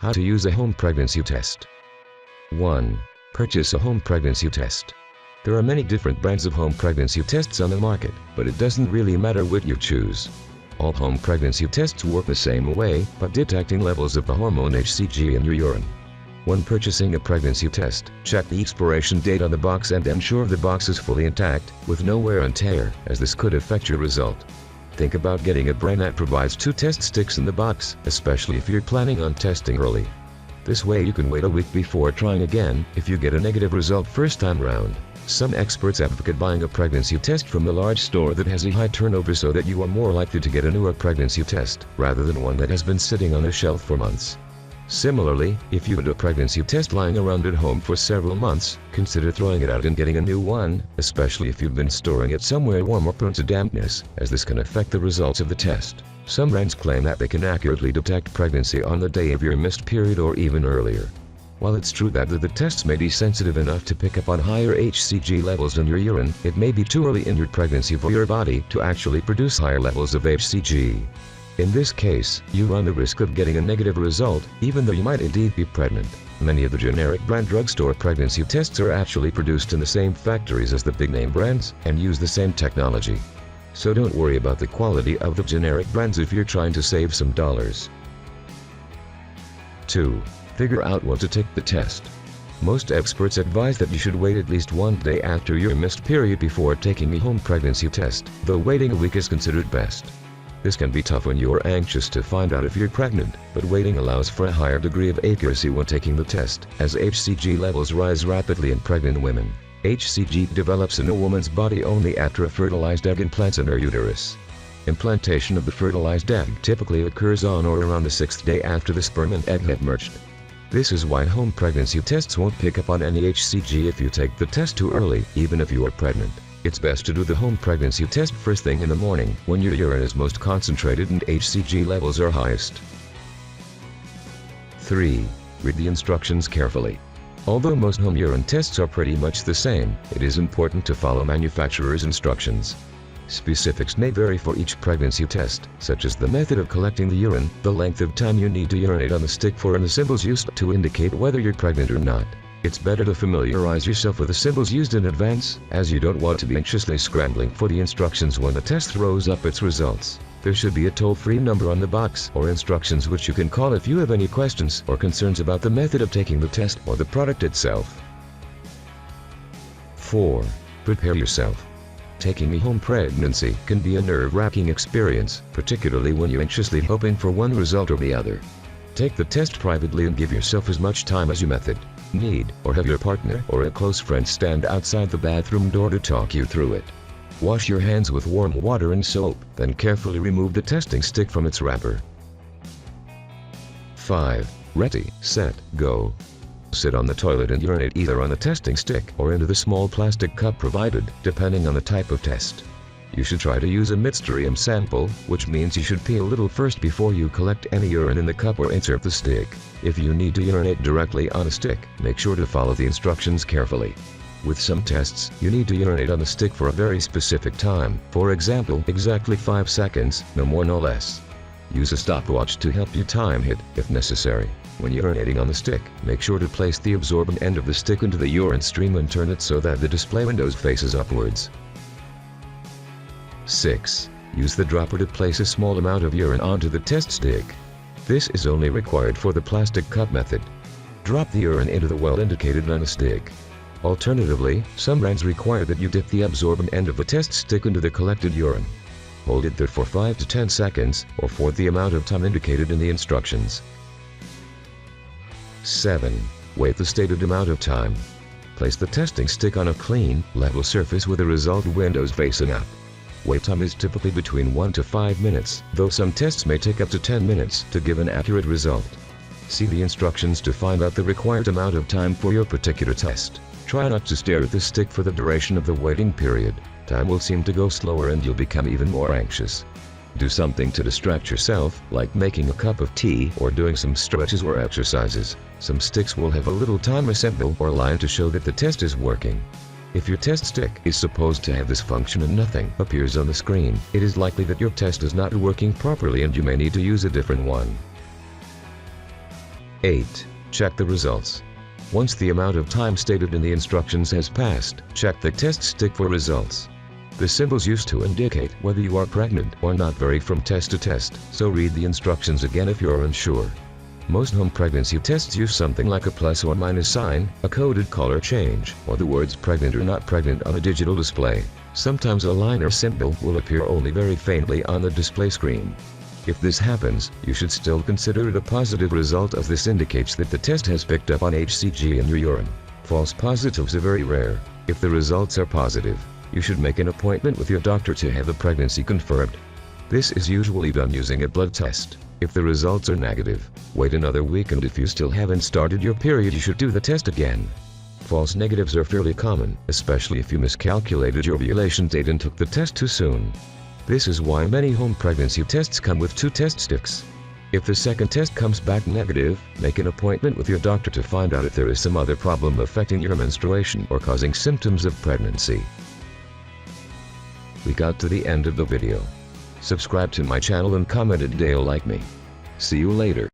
How to use a home pregnancy test. 1. Purchase a home pregnancy test. There are many different brands of home pregnancy tests on the market, but it doesn't really matter what you choose. All home pregnancy tests work the same way, by detecting levels of the hormone HCG in your urine. When purchasing a pregnancy test, check the expiration date on the box and ensure the box is fully intact, with no wear and tear, as this could affect your result. Think about getting a brand that provides 2 test sticks in the box, especially if you're planning on testing early. This way you can wait a week before trying again, if you get a negative result first time round. Some experts advocate buying a pregnancy test from a large store that has a high turnover so that you are more likely to get a newer pregnancy test, rather than one that has been sitting on a shelf for months. Similarly, if you had a pregnancy test lying around at home for several months, consider throwing it out and getting a new one, especially if you've been storing it somewhere warm or prone to dampness, as this can affect the results of the test. Some brands claim that they can accurately detect pregnancy on the day of your missed period or even earlier. While it's true that the tests may be sensitive enough to pick up on higher HCG levels in your urine, it may be too early in your pregnancy for your body to actually produce higher levels of HCG. In this case, you run the risk of getting a negative result, even though you might indeed be pregnant. Many of the generic brand drugstore pregnancy tests are actually produced in the same factories as the big-name brands, and use the same technology. So don't worry about the quality of the generic brands if you're trying to save some dollars. 2. Figure out when to take the test. Most experts advise that you should wait at least 1 day after your missed period before taking a home pregnancy test, though waiting a week is considered best. This can be tough when you're anxious to find out if you're pregnant, but waiting allows for a higher degree of accuracy when taking the test, as HCG levels rise rapidly in pregnant women. HCG develops in a woman's body only after a fertilized egg implants in her uterus. Implantation of the fertilized egg typically occurs on or around the 6th day after the sperm and egg have merged. This is why home pregnancy tests won't pick up on any HCG if you take the test too early, even if you are pregnant. It's best to do the home pregnancy test first thing in the morning, when your urine is most concentrated and HCG levels are highest. 3. Read the instructions carefully. Although most home urine tests are pretty much the same, it is important to follow manufacturer's instructions. Specifics may vary for each pregnancy test, such as the method of collecting the urine, the length of time you need to urinate on the stick for, and the symbols used to indicate whether you're pregnant or not. It's better to familiarize yourself with the symbols used in advance, as you don't want to be anxiously scrambling for the instructions when the test throws up its results. There should be a toll-free number on the box or instructions which you can call if you have any questions or concerns about the method of taking the test or the product itself. 4. Prepare yourself. Taking a home pregnancy can be a nerve-wracking experience, particularly when you're anxiously hoping for one result or the other. Take the test privately and give yourself as much time as you need, or have your partner or a close friend stand outside the bathroom door to talk you through it. Wash your hands with warm water and soap, then carefully remove the testing stick from its wrapper. 5. Ready, set, go. Sit on the toilet and urinate either on the testing stick or into the small plastic cup provided, depending on the type of test. You should try to use a midstream sample, which means you should pee a little first before you collect any urine in the cup or insert the stick. If you need to urinate directly on a stick, make sure to follow the instructions carefully. With some tests, you need to urinate on the stick for a very specific time, for example, exactly 5 seconds, no more no less. Use a stopwatch to help you time it, if necessary. When urinating on the stick, make sure to place the absorbent end of the stick into the urine stream and turn it so that the display window faces upwards. 6. Use the dropper to place a small amount of urine onto the test stick. This is only required for the plastic cup method. Drop the urine into the well indicated on the stick. Alternatively, some brands require that you dip the absorbent end of the test stick into the collected urine. Hold it there for 5 to 10 seconds, or for the amount of time indicated in the instructions. 7. Wait the stated amount of time. Place the testing stick on a clean, level surface with the result windows facing up. Wait time is typically between 1 to 5 minutes, though some tests may take up to 10 minutes to give an accurate result. See the instructions to find out the required amount of time for your particular test. Try not to stare at the stick for the duration of the waiting period. Time will seem to go slower and you'll become even more anxious. Do something to distract yourself, like making a cup of tea or doing some stretches or exercises. Some sticks will have a little timer symbol or line to show that the test is working. If your test stick is supposed to have this function and nothing appears on the screen, it is likely that your test is not working properly and you may need to use a different one. 8. Check the results. Once the amount of time stated in the instructions has passed, check the test stick for results. The symbols used to indicate whether you are pregnant or not vary from test to test, so read the instructions again if you're unsure. Most home pregnancy tests use something like a plus or minus sign, a coded color change, or the words pregnant or not pregnant on a digital display. Sometimes a line or symbol will appear only very faintly on the display screen. If this happens, you should still consider it a positive result, as this indicates that the test has picked up on HCG in your urine. False positives are very rare. If the results are positive, you should make an appointment with your doctor to have the pregnancy confirmed. This is usually done using a blood test. If the results are negative, wait another week, and if you still haven't started your period, you should do the test again. False negatives are fairly common, especially if you miscalculated your ovulation date and took the test too soon. This is why many home pregnancy tests come with 2 test sticks. If the second test comes back negative, make an appointment with your doctor to find out if there is some other problem affecting your menstruation or causing symptoms of pregnancy. We got to the end of the video. Subscribe to my channel and comment a day like me. See you later.